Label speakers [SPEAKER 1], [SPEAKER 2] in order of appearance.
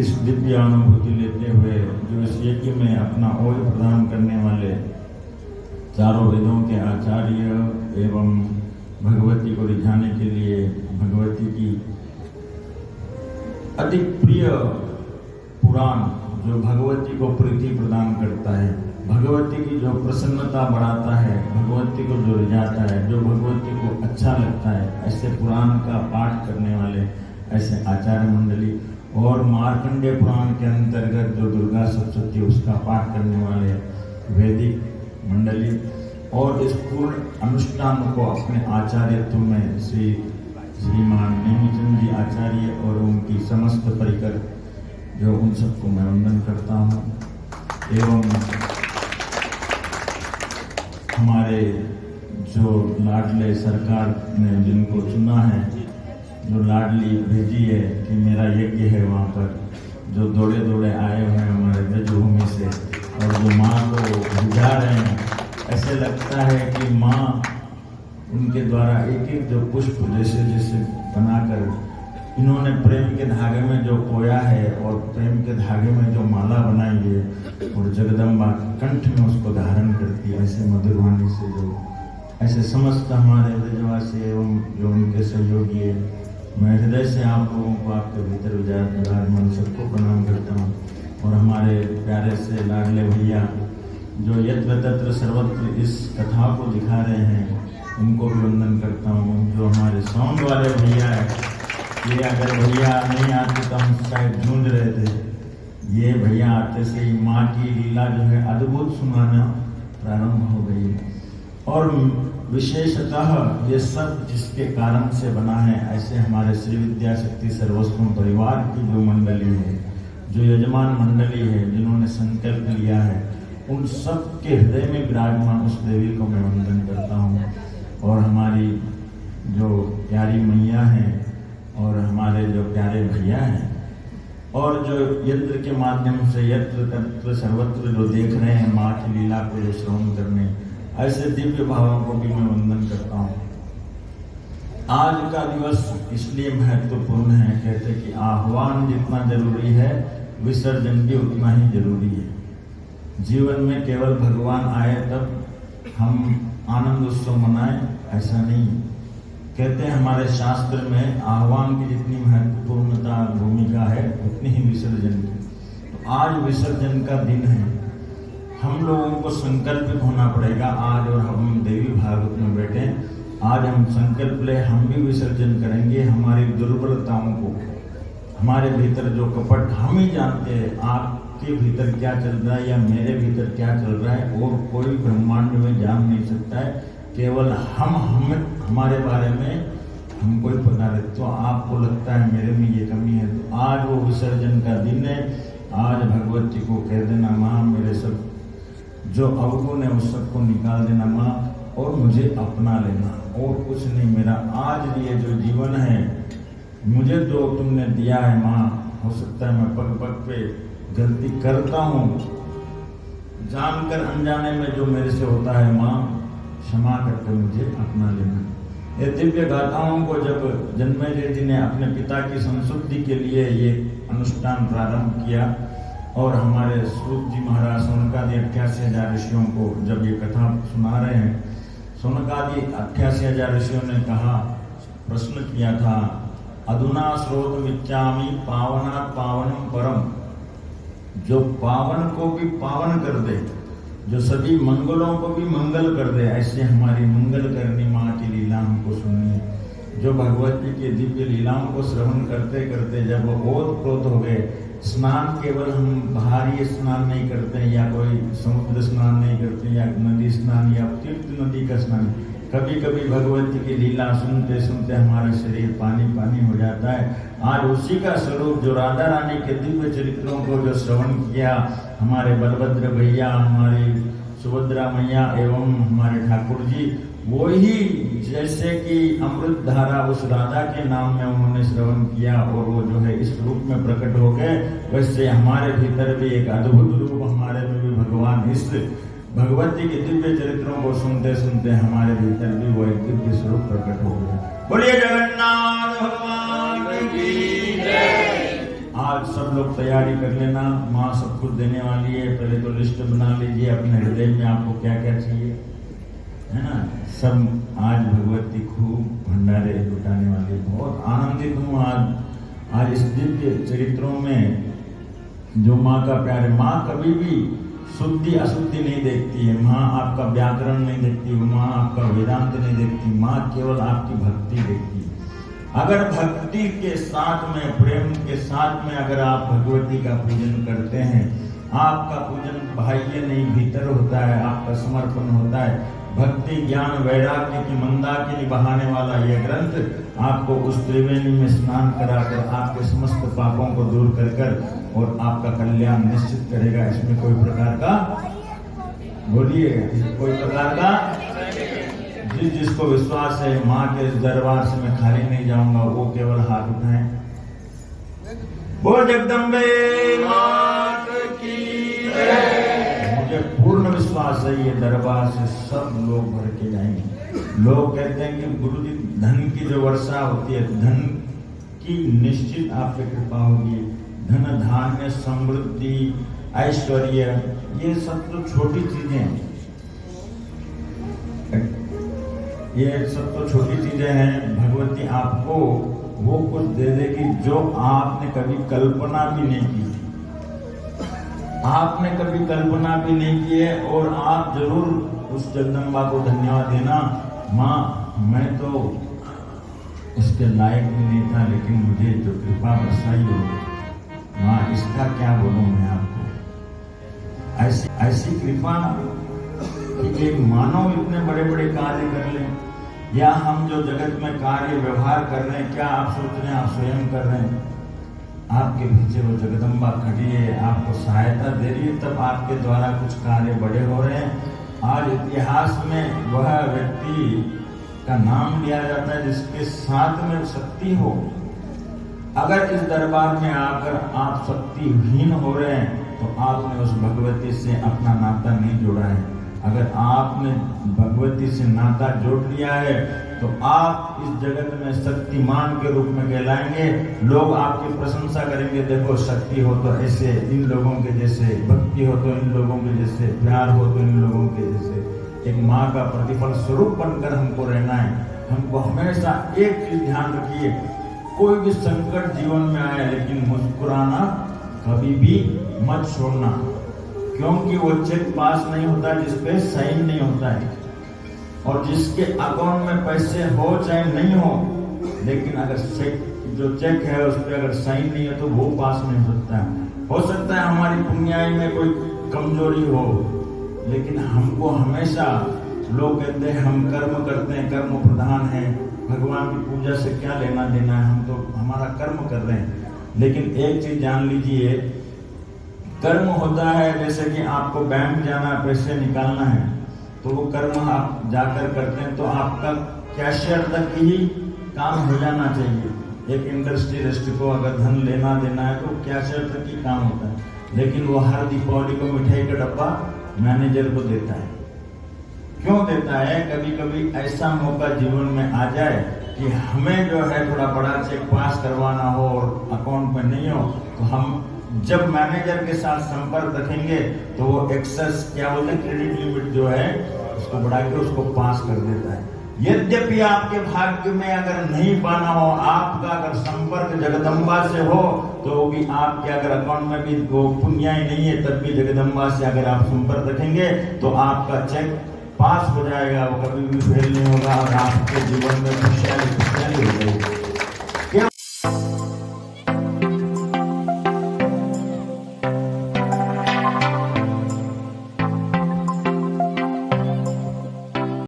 [SPEAKER 1] इस दिव्य अनुभूति लेते हुए जो इस यज्ञ में अपना ओज प्रदान करने वाले चारों वेदों के आचार्य एवं भगवती को रिझाने के लिए भगवती की अति प्रिय पुराण जो भगवती को प्रीति प्रदान करता है, भगवती की जो प्रसन्नता बढ़ाता है, भगवती को जो रिझाता है, जो भगवती को अच्छा लगता है, ऐसे पुराण का पाठ करने वाले ऐसे आचार्य मंडली और मार्कंडेय पुराण के अंतर्गत जो दुर्गा सप्तशती उसका पाठ करने वाले वैदिक मंडली और इस पूर्ण अनुष्ठान को अपने आचार्यत्व में श्रीमान नेमिचंद जी आचार्य और उनकी समस्त परिकर जो उन सबको मैं वंदन करता हूँ एवं हमारे जो लाडले सरकार ने जिनको चुना है, जो लाडली भेजी है कि मेरा यज्ञ है, वहाँ पर जो दौड़े दौड़े आए हुए हैं हमारे ब्रजभूमि से और जो माँ को बुझा रहे हैं, ऐसे लगता है कि माँ उनके द्वारा एक एक जो पुष्प जैसे जैसे बनाकर इन्होंने प्रेम के धागे में जो पोया है और प्रेम के धागे में जो माला बनाई है और जगदम्बा कंठ में उसको धारण करती है, ऐसे मधुर वाणी से जो ऐसे समस्त हमारे ब्रजवासी एवं जो उनके सहयोगी है, मैं हृदय से आप लोगों को आपके भीतर विराजमान सबको प्रणाम करता हूँ। और हमारे प्यारे से लाडले भैया जो यत्र तत्र सर्वत्र इस कथा को दिखा रहे हैं, उनको भी वंदन करता हूँ। जो हमारे साउंड वाले भैया है, ये अगर भैया नहीं आते तो हम शायद ढूंढ रहे थे, ये भैया आते से ही माँ की लीला जो है अद्भुत सुनाना प्रारंभ हो गई। और विशेषतः ये सब जिसके कारण से बना है, ऐसे हमारे श्री विद्या शक्ति सर्वस्वम परिवार की जो मंडली है, जो यजमान मंडली है, जिन्होंने संकल्प लिया है, उन सब के हृदय में विराजमान उस देवी को मैं वंदन करता हूँ। और हमारी जो प्यारी मैया हैं और हमारे जो प्यारे भैया हैं और जो यंत्र के माध्यम से यत्र तत्र सर्वत्र जो देख रहे हैं माँ की लीला को जो श्रवण करने, ऐसे दिव्य भावों को भी मैं वंदन करता हूँ। आज का दिवस इसलिए महत्वपूर्ण है, कहते कि आह्वान जितना जरूरी है विसर्जन भी उतना ही जरूरी है। जीवन में केवल भगवान आए तब हम आनंद उत्सव मनाएं, ऐसा नहीं। कहते हैं हमारे शास्त्र में आह्वान की जितनी महत्वपूर्णता भूमिका है उतनी ही विसर्जन की। तो आज विसर्जन का दिन है, हम लोगों को संकल्पित होना पड़ेगा आज। और हम देवी भागवत में बैठे, आज हम संकल्प ले, हम भी विसर्जन करेंगे हमारी दुर्बलताओं को, हमारे भीतर जो कपट हम ही जानते हैं। आपके भीतर क्या चल रहा है या मेरे भीतर क्या चल रहा है और कोई ब्रह्मांड में जान नहीं सकता है, केवल हम हमारे बारे में हमको ही पता है। तो आपको लगता है मेरे में ये कमी है, तो आज वो विसर्जन का दिन है। आज भगवती को कह देना माँ मेरे सब जो अवगुण है उस सबको निकाल देना माँ और मुझे अपना लेना, और कुछ नहीं। मेरा आज ये जो जीवन है मुझे तो तुमने दिया है माँ। हो सकता है मैं पग पग पे गलती करता हूँ, जानकर अनजाने में जो मेरे से होता है माँ क्षमा करके मुझे अपना लेना। ये दिव्य गाथाओं को जब जन्मेजय जी ने अपने पिता की संशुद्धि के लिए ये अनुष्ठान प्रारंभ किया और हमारे सूत जी महाराज सोनकादि 88,000 ऋषियों को जब ये कथा सुना रहे हैं, सोनकादि 88,000 ऋषियों ने कहा, प्रश्न किया था, अधुना श्रोतमिच्छामि पावनात् पावनम परम, जो पावन को भी पावन कर दे, जो सभी मंगलों को भी मंगल कर दे, ऐसे हमारी मंगल करनी माँ की लीला हमको सुननी है। जो भगवती की दिव्य लीलाओं को श्रवण करते करते जब वो ओतप्रोत हो गए, स्नान केवल हम बाहरी स्नान नहीं करते या कोई समुद्र स्नान नहीं करते या नदी स्नान या तीर्थ नदी का स्नान, कभी कभी भगवती की लीला सुनते सुनते हमारा शरीर पानी पानी हो जाता है। आज उसी का स्वरूप जो राधा रानी के दिव्य चरित्रों को जो श्रवण किया हमारे बलभद्र भैया, हमारी सुभद्रा मैया एवं हमारे ठाकुर जी, वो ही जैसे कि अमृत धारा उस राधा के नाम में उन्होंने श्रवण किया और वो जो है इस रूप में प्रकट हो गए, वैसे हमारे भीतर भी एक अद्भुत रूप, हमारे में भी भगवान इस भगवती के दिव्य चरित्रों को सुनते सुनते हमारे भीतर भी वो एक दिव्य स्वरूप प्रकट हो गया। बोलिए जगन्नाथ भगवान की जय। आज सब लोग तैयारी कर लेना, माँ सब कुछ देने वाली है। पहले तो लिस्ट बना लीजिए अपने हृदय में आपको क्या क्या चाहिए, है ना। सब आज भगवती खूब भंडारे लुटाने वाली। बहुत आनंदित हूँ आज इस दिव्य चरित्रों में जो माँ का प्यार है। माँ कभी भी शुद्धि अशुद्धि नहीं देखती है। माँ आपका व्याकरण नहीं देखती, माँ आपका वेदांत नहीं देखती, माँ केवल आपकी भक्ति देखती है। अगर भक्ति के साथ में, प्रेम के साथ में अगर आप भगवती का पूजन करते हैं, आपका पूजन बाह्य नहीं भीतर होता है, आपका समर्पण होता है। भक्ति ज्ञान वैराग्य की मंदाकिनी बहाने वाला यह ग्रंथ आपको उस त्रिवेणी में स्नान कराकर आपके समस्त पापों को दूर कर कर और आपका कल्याण निश्चित करेगा। इसमें कोई प्रकार का, बोलिए, कोई प्रकार का, जिसको विश्वास है माँ के इस दरबार से मैं खाली नहीं जाऊंगा, वो केवल हाथ उठाएं। बोल जगदम्बे मात की जय। मुझे पूर्ण विश्वास है ये दरबार से सब लोग भर के जाएंगे। लोग कहते हैं कि गुरु जी धन की जो वर्षा होती है, धन की निश्चित आप पे कृपा होगी। धन धान्य समृद्धि ऐश्वर्य ये सब तो छोटी चीजें हैं, ये सब तो छोटी चीजें हैं। भगवती आपको वो कुछ दे देगी जो आपने कभी कल्पना भी नहीं की, आपने कभी कल्पना भी नहीं की है। और आप जरूर उस जगदम्बा को धन्यवाद देना, माँ मैं तो उसके लायक भी नहीं था, लेकिन मुझे जो कृपा बरसाई हो माँ, इसका क्या बोलूं मैं आपको। ऐसी कृपा कि एक मानव इतने बड़े बड़े कार्य कर ले, या हम जो जगत में कार्य व्यवहार कर रहे हैं, क्या आप सोच रहे हैं आप स्वयं कर रहे हैं? आपके पीछे वो जगदम्बा खड़ी है, आपको सहायता दे रही है, तब आपके द्वारा कुछ कार्य बड़े हो रहे हैं। आज इतिहास में वह व्यक्ति का नाम लिया जाता है जिसके साथ में शक्ति हो। अगर इस दरबार में आकर आप शक्तिहीन हो रहे हैं तो आपने उस भगवती से अपना नाता नहीं जोड़ा है। अगर आपने भगवती से नाता जोड़ लिया है तो आप इस जगत में शक्तिमान के रूप में कहलाएंगे। लोग आपकी प्रशंसा करेंगे, देखो शक्ति हो तो ऐसे, इन लोगों के जैसे, भक्ति हो तो इन लोगों के जैसे, प्यार हो तो इन लोगों के जैसे। एक माँ का प्रतिफल स्वरूप बनकर हमको रहना है। हमको हमेशा एक चीज ध्यान रखिए, कोई भी संकट जीवन में आए लेकिन मुस्कुराना कभी भी मत छोड़ना, क्योंकि वो चेक पास नहीं होता जिसपे साइन नहीं होता है। और जिसके अकाउंट में पैसे हो चाहे नहीं हो, लेकिन अगर जो चेक है उस पर अगर साइन नहीं है तो वो पास नहीं होता है। हो सकता है हमारी पुण्याई में कोई कमजोरी हो, लेकिन हमको हमेशा लोग कहते हैं हम कर्म करते हैं, कर्म प्रधान है, भगवान की पूजा से क्या लेना देना है, हम तो हमारा कर्म कर रहे हैं। लेकिन एक चीज जान लीजिए, कर्म होता है जैसे कि आपको बैंक जाना पैसे निकालना है, तो वो कर्म आप जाकर करते हैं तो आपका कैशियर तक ही काम हो जाना चाहिए। एक इंडस्ट्रियलिस्ट को अगर धन लेना देना है तो कैशियर तक ही काम होता है, लेकिन वो हर दीपावली को मिठाई का डब्बा मैनेजर को देता है। क्यों देता है? कभी कभी ऐसा मौका जीवन में आ जाए कि हमें जो है थोड़ा बड़ा चेक पास करवाना हो और अकाउंट में नहीं हो, तो हम जब मैनेजर के साथ संपर्क रखेंगे तो वो एक्सेस क्या बोलते हैं, क्रेडिट लिमिट जो है उसको बढ़ा के उसको पास कर देता है। यद्यपि आपके भाग्य में अगर नहीं पाना हो, आपका अगर संपर्क जगदम्बा से हो, तो भी आपके अगर अकाउंट में भी वो पुण्याई नहीं है, तब भी जगदम्बा से अगर आप संपर्क रखेंगे तो आपका चेक पास हो जाएगा, वो कभी भी फेल नहीं होगा और आपके जीवन में खुशहाली हो जाएगी।